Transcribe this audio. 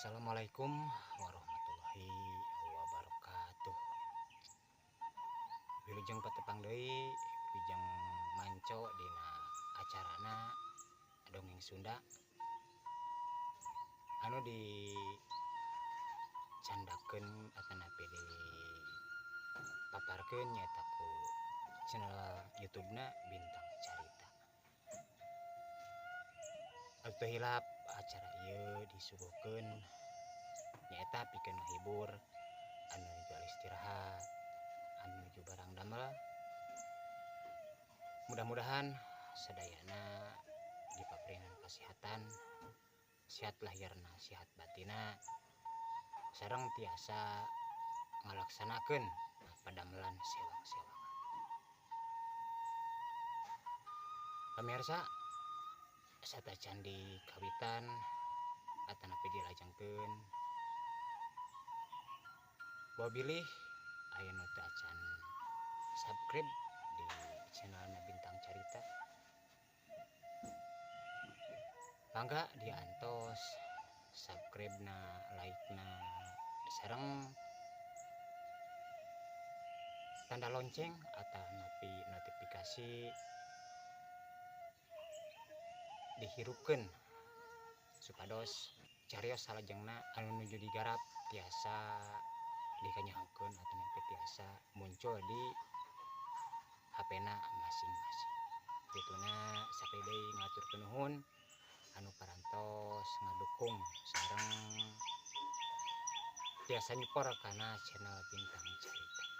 Assalamualaikum warahmatullahi wabarakatuh. Wilujeng patepang deui wilujeng manco dina acarana dongeng Sunda anu dicandakeun atanapi di paparkeun nyaeta ku channel YouTube-na Bintang Carita. Atu hilap acara ieu disuguhkeun nyaeta pikeun menghibur anu jual istirahat, anu nuju barang damel. Mudah-mudahan sadayana dipaparingan kasehatan, sehat lahirna, sehat batina, sareng tiasa ngalaksanakeun padamelan sewang-sewangan. Pamirsa, satacan di kawitan atanapi dilajengkeun bobilih aya nu teu acan subscribe di channelna Bintang Carita. Mangga diantos subscribe-na, like-na, sareng tanda lonceng atanapi notifikasi dihirupkeun supados carios salajengna anu nuju digarap tiasa dikanyahokeun atanapi tiasa muncul di HP-na masing-masing. Kituna sakali deui ngaturkeun nuhun anu parantos ngadukung sareng tiasa nyupor kana channel Bintang Carita.